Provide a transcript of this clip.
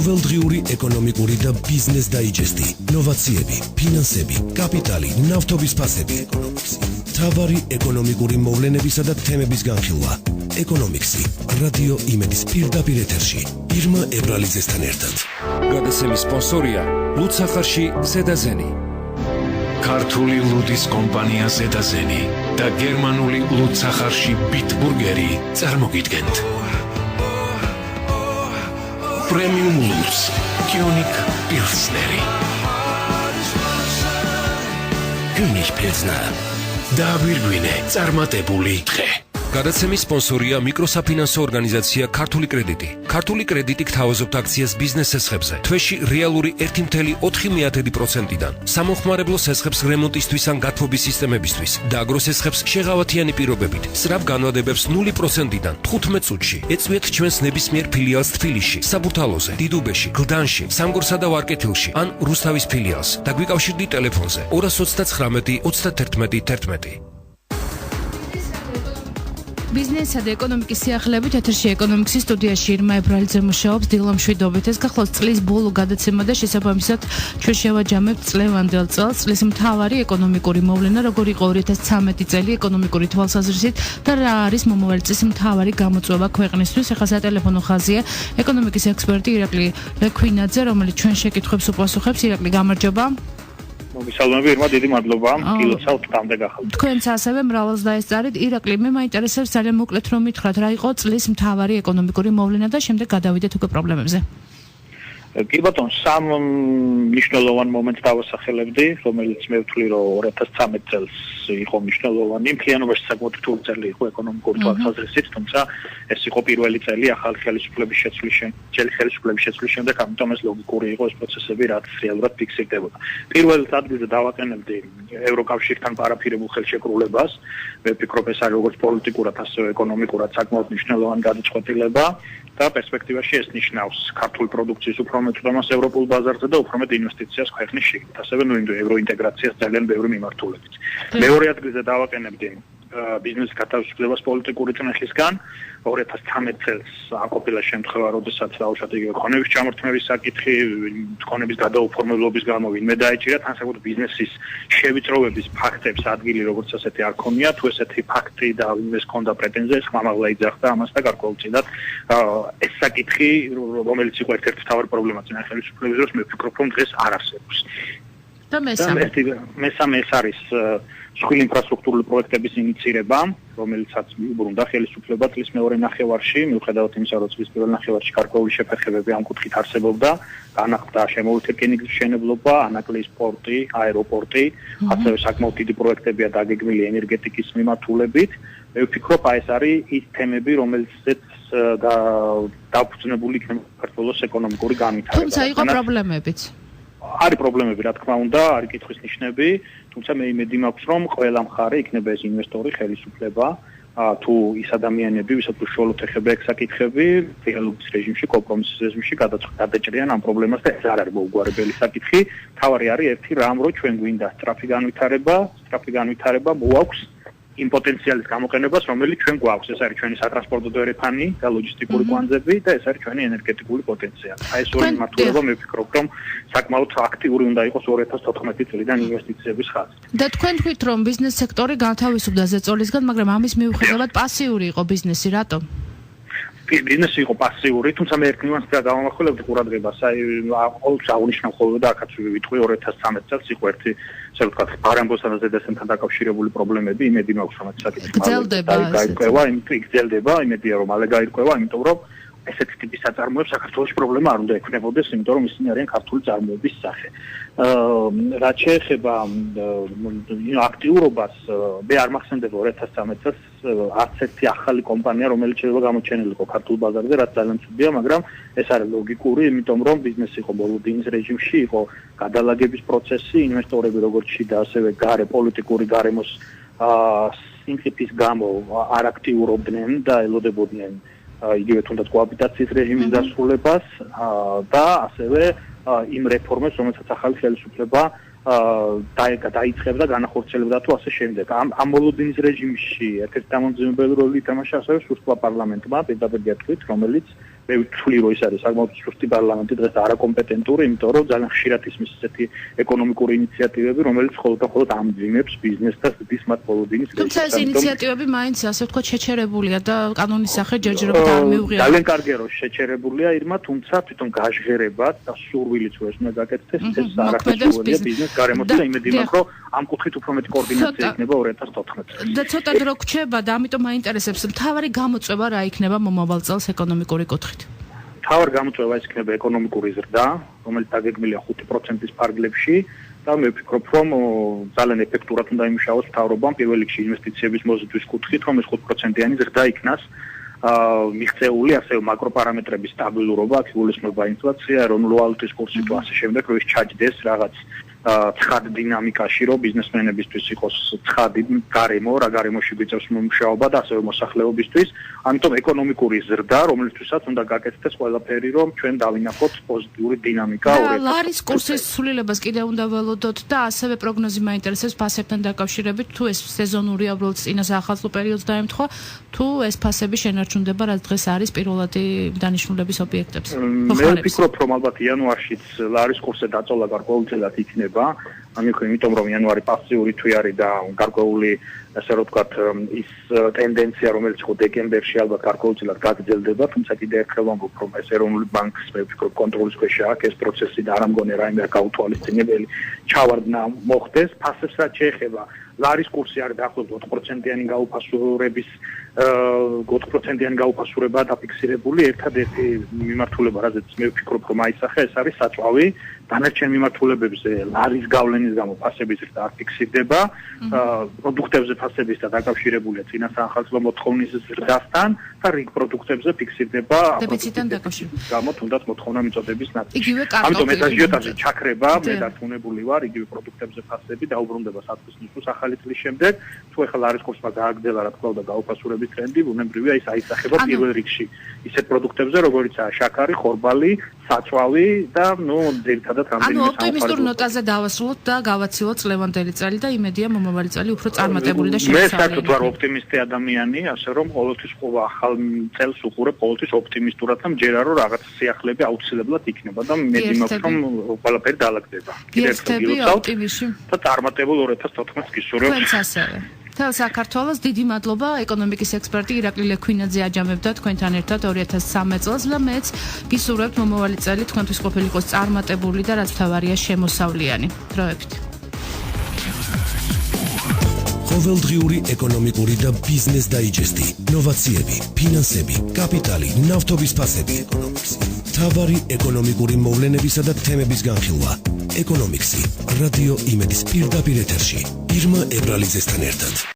ყოველდღიური ეკონომიკური და ბიზნეს დაიჯესტი, ნოვაციები, ფინანსები, კაპიტალი, ნავთობის ფასები, მთავარი ეკონომიკური მოვლენებისა და თემების განხილვა. ეკონომიქსი, რადიო იმედის პირდაპირ ეთერში, ირმა ებრალიძესთან ერთად. გადაცემის სპონსორია ლუდსახარში ზედაზენი. ქართული ლუდის კომპანია ზედაზენი და გერმანული ლუდსახარში ბიტბურგერი წარმოგიდგენთ. პრემიუმ ლუდს, კიუნიკ პილსნერი. კიუნიკ პილსნერ. დაგვირგვინე წარმატებული დღე. გადაცემის სპონსორია მიკროსაფინანსო ორგანიზაცია ქართული კრედიტი. ქართული კრედიტი გთავაზობთ აქციას ბიზნეს სესხებზე. თვეში რეალური 1.4%-დან. სამომხმარებლო სესხებს რემონტისთვის ან გათბობის სისტემებისთვის და აგროსესხებს შეღავათიანი პირობებით. სწრაფ განვადებებს 0%-დან 15 წუთში. ეწვიეთ ჩვენს ნებისმიერ ფილიალს თბილისში, საბურთალოზე, დიდუბეში, გლდანში, სამგორსა და ვარკეთილში ან რუსთავის ფილიალს და გვიკავშირდით ტელეფონზე 229 31 11. ბიზნესსა და ეკონომიკის სიახლეებით ეთერში ეკონომიქსის სტუდიაში ირმა ებრალიძე მუშაობს დილა მშვიდობით. ეს გახლავს წლის ბოლო გადაცემა და შესაბამისად ჩვენ შევაჯამებთ წლევანდელ წელს. წლის მთავარი ეკონომიკური მოვლენა როგორ იყო 2013 წელი ეკონომიკური თვალსაზრისით და რა არის მომავალი წლის მთავარი გამოწვევა ქვეყნისთვის. ახლა სატელეფონო ხაზია ეკონომიკის ექსპერტი ირაკლი ლექვინაძე, რომელიც ჩვენ შეკითხვებს უპასუხებს. ირაკლი, გამარჯობა. მოგესალმები, ირმა, დიდი მადლობა. კილოცავთ თამდე გახალთ. თქვენც ასევე მრავლს დაესწარით. ირაკლი, მე მაინტერესებს ძალიან მოკლედ რომ მითხრათ, რა იყო წლის მთავარი ეკონომიკური მოვლენა და შემდეგ გადავიდეთ უკვე პრობლემებზე. კი ბატონო, სამ მნიშვნელოვან მომენტს დავასახელებდი, რომელიც მე ვთვლი, რომ 2013 წელს იყო მნიშვნელოვანი. მთლიანობაში საკმაოდ რთული წელი იყო ეკონომიკური თვალსაზრისით, თუმცა ეს იყო პირველი წელი ახალი ხელისუფლების შეცვლის შემდეგ, ამიტომ ეს ლოგიკური იყო ეს პროცესები, რაც რეალურად ფიქსირდებოდა. პირველ ადგილზე დავაყენებდი ევროკავშირთან პარაფირებულ ხელშეკრულებას. მე ვფიქრობ, ეს არის როგორც პოლიტიკურად, ასევე ეკონომიკურად საკმაოდ მნიშვნელოვანი გადაწყვეტილება. და პერსპექტივაში ეს ნიშნავს ქართული პროდუქციის უფრო მეტ უდამას ევროპულ ბაზარზე და უფრო მეტ ინვესტიციას ქვეყნის შიგნით. ასევე ევროინტეგრაციას ძალიან ბევრი მიმართულებით. მეორე ადგილზე დავაყენებდი ბიზნესის გათავისუფლებას პოლიტიკური წნეხისგან. 2013 წელს ყოფილა შემთხვევა, როდესაც დაუშვათ იგივე ქონების ჩამორთმევის საკითხი, ქონების გადაუფორმებლობის გამო ვინმე დაეჭირა, თან საკუთარ ბიზნესის შევიწროვების ფაქტებს ადგილი როგორც ასეთი არ ქონია, თუ ესეთი ფაქტი და ვინმეს ქონდა პრეტენზია, ეს ხმამაღლა იძახდა ამას და გარკვეულწილად ეს საკითხი, რომელიც იყო ერთ-ერთი მთავარი პრობლემა წინა ხელისუფლების დროს, მე ვფიქრობ, რომ დღეს არ არსებობს. და მესამე ეს არის მსხვილი ინფრასტრუქტურული პროექტების ინიციირება, რომელიცაც მიუბრუნდა ხელისუფლება წლის მეორე ნახევარში, მიუხედავად იმისა, რომ წლის პირველ ნახევარში გარკვეული შეფერხებები ამ კუთხით არსებობდა, განახლდა შემოვლითი რკინიგზის მშენებლობა, ანაკლიის პორტი, აეროპორტი, ასევე საკმაოდ დიდი პროექტებია დაგეგმილი ენერგეტიკის მიმართულებით. მე ვფიქრობ, ეს არის ის თემები, რომელზეც დაფუძნებული იქნება საქართველოს ეკონომიკური განვითარება. თუმცა იყო პრობლემებიც. არის პრობლემები, რა თქმა უნდა, არის კითხვის ნიშნები, თუმცა მე იმედი მაქვს, რომ ყველა მხარე იქნება ეს ინვესტორი, ხელისუფლება, თუ ის ადამიანები, ვისაც უშუალოდ ეხება ეგ საკითხები, რეალობის რეჟიმში, კომპრომისის რეჟიმში გადაჭრიან ამ პრობლემას და ეს არ არის მოუგვარებელი საკითხი. თავარი არის ერთი რამ, რომ ჩვენ გვინდა სწრაფი განვითარება მოაქვს იმ პოტენციალის გამოყენებას, რომელიც ჩვენ გვაქვს. ეს არის ჩვენი სატრანსპორტო დერეფანი და ლოჯისტიკური კვანძები და ეს არის ჩვენი ენერგეტიკული პოტენციალი. ეს ორი მიმართულება მე ვფიქრობ, რომ საკმაოდ აქტიური უნდა იყოს 2014 წლიდან ინვესტიციების ხაზით. და თქვენ თქვით, რომ ბიზნეს სექტორი განთავისუფლდა ზეწოლისგან, მაგრამ ამის მიუხედავად პასიური იყო ბიზნესი, რატომ? ბიზნესი იყო პასიური, თუმცა მე ერთ ნიუანსს დავამახვილებდი ყურადღებას. ყოველთვის აღნიშნავ ხოლმე და აქაც ვიტყვი 2013 წელს იყო ერთი, ასე ვთქვათ, ბარემბოსთან და ზედასენთან დაკავშირებული პრობლემები, იმედი მაქვს, რომ ეს საკითხი გრძელდება, იმედია, რომ მალე გაირკვევა, იმიტომ რომ ესეთი ტიპის საწარმოებს საქართველოში პრობლემა არ უნდა ექნებოდეს, იმიტომ რომ ისინი არიან ქართული წარმოების სახე. რაც შეეხება აქტიურობას, მე არ მახსენდება 2013 წელს არც ერთი ახალი კომპანია, რომელიც შეიძლება გამოჩენილიყო ქართულ ბაზარზე, რაც ძალიან ცუდია, მაგრამ ეს არის ლოგიკური, იმიტომ რომ ბიზნესი იყო ბოლო დინის რეჟიმში, იყო გადალაგების პროცესი, ინვესტორები როგორც შიდა, ასევე გარე პოლიტიკური გარემოს სიმყიფის გამო არ აქტიურობდნენ და ელოდებოდნენ იგივე თუნდაც კოაპიტაციის რეჟიმის დასრულებას და ასევე იმ რეფორმებს, რომელსაც ახალი ხელისუფლება დაიწყებდა, განახორციელებდა თუ ასე შემდეგ. ამ მოლოდინის რეჟიმში ერთ-ერთი დამამძიმებელი როლი ითამაშა ასევე სუსტვა პარლამენტმა, პირდაპირ გეტყვით, რომელიც მე ვთვლი რომ ის არის საკმაოდ სუსტი პარლამენტი დღეს არაკომპეტენტური, იმიტომ რომ ძალიან ხშირად ისმის ესეთი ეკონომიკური ინიციატივები, რომელიც მხოლოდ ამძიმებს ბიზნესს და ზრდის მათ ბოლოდინის რეჟიმს. თუმცა ეს ინიციატივები მაინც ასე ვთქვათ შეჩერებულია და კანონის სახე ჯერჯერობით არ მიუღია. ძალიან კარგია რომ შეჩერებულია ირმა, თუმცა თვითონ გაჟღერებად და სურვილიც რომ ეს უნდა გაკეთდეს, ეს არაფერია ბიზნეს გარემოში და იმედი მაქვს რომ ამ კუთხით უფრო მეტი კოორდინაცია იქნება 2014 წელს. და ცოტა დრო გრჩება და ამიტომ მაინტერესებს მთავარი გამოწვევა რა იქნება მომავალ წელს ეკონომიკური კუთხით. მთავარი გამოწვევა ის იქნება ეკონომიკური ზრდა, რომელიც დაგეგმილია 5%-ის ფარგლებში და მე ვფიქრობ, რომ ძალიან ეფექტურად უნდა იმუშაოს მთავრობამ პირველ რიგში ინვესტიციების მოზიდვის კუთხით, რომ ეს 5%-იანი ზრდა იქნას მიღწეული ასევე მაკროპარამეტრების სტაბილურობა, აქ იგულისხმება ინფლაცია, ეროვნული ვალუტის კურსი თუ ასე შემდეგ, რომ ის ჩაჯდეს რაღაც ცხად დინამიკაში, რომ ბიზნესმენებისთვის იყოს ცხადი გარემო, რა გარემოში გვიწევს მუშაობა და ასევე მოსახლეობისთვის. ამიტომ ეკონომიკური ზრდა, რომლისთვისაც უნდა გაკეთდეს ყველაფერი, რომ ჩვენ დავინახოთ პოზიტიური დინამიკა 2014 წელს. ლარის კურსის ცვლილებას კიდევ უნდა ველოდოთ და ასევე პროგნოზი მაინტერესებს ფასებთან დაკავშირებით, თუ ეს სეზონურია, უბრალოდ წინა საახალწლო პერიოდს დაემთხვა, თუ ეს ფასები შენარჩუნდება, რაც დღეს არის პირველადი დანიშნულების ობიექტებს. მე ვფიქრობ, რომ ალბათ იანვარშიც ლარის კურსზე დაწოლა გარკვეულწილად იქნება. იმიტომ რომ იანვარი პასიური თვე და გარკვეული ასე რომ ვთქვათ ის ტენდენცია რომელიც ხო დეკემბერში ალბათ გარკვეულწილად გაგრძელდება, თუმცა კიდევ ერთხელ ვამბობ რომ ეს ეროვნული ბანკს მე ვფიქრობ კონტროლის ქვეშ აქვს ეს პროცესი და არ ამგონია რაიმე გაუთვალისწინებელი ჩავარდნა მოხდეს. ფასებს რაც შეეხება ლარის კურსი არის დაახლოებით 4%-იანი გაუფასურების 4%-იანი გაუფასურება დაფიქსირებული. ერთადერთი მიმართულება, რაზეც მე ვფიქრობ რომ აისახა, ეს არის საწვავი. დანარჩენ მიმართულებებზე ლარის გავლენის გამო ფასების ზრდა არ ფიქსირდება. პროდუქტებზე ფასების და დაკავშირებულია წინა საახალწლო მოთხოვნის ზრდასთან და რიგ პროდუქტებზე ფიქსირდება დეფიციტთან დაკავშირებით. გამო თუნდაც მოთხოვნა მიწოდების ნაწილი. იგივე კარტოფილი. ამიტომ ეს აჟიოტაჟი ჩაქრება, მე დარწმუნებული ვარ, იგივე პროდუქტებზე ფასები დაუბრუნდება საწყის ნისლს ახალი წლის შემდეგ. თუ ახლა ლარის კურსმა გააგრძელა რა თქმა უნდა გაუფასურების ტრენდი, ბუნებრივია ის აისახება პირველ რიგში ისეთ პროდუქტებზე, როგორიცაა შაქარი, ხორბალი, საწვავი და ძირითადად რამდენიმე ოპტიმისტურ ნოტაზე დავასრულოთ და გავაცილოთ ლევანდელი წელი და იმედია მომავალი წელი უფრო წარმატებული და მე საერთოდ ვარ ოპტიმისტი ადამიანი, ასე რომ ყოველთვის ახალ წელს უყურებ ყოველთვის ოპტიმისტურად და მჯერა რომ რაღაც სიახლეები აუცილებლად იქნება და მედი მაქვს რომ ყველაფერი დაალაგდება. გიერთები ოპტიმიზმში და წარმატებულ 2014 წელს გისურვებ. თქვენც ასევე. თელ საქართველოს დიდი მადლობა ეკონომიკის ექსპერტი ირაკლი ლექვინაძე აჯამებდა თქვენთან ერთად 2013 წელს და მეც გისურვებთ მომავალი წელი თქვენთვის ყოფილიყოს წარმატებული და რაც თავარია შემოსავლიანი. დროებით. ყოველდღიური ეკონომიკური და ბიზნეს დაიჯესტი, ნოვაციები, ფინანსები, კაპიტალი, ნავთობის ფასები, მთავარი ეკონომიკური მოვლენებისა და თემების განხილვა. ეკონომიკსი, რადიო იმედის პირდაპირ ეთერში. ირმა ებრალიძესთან ერთად.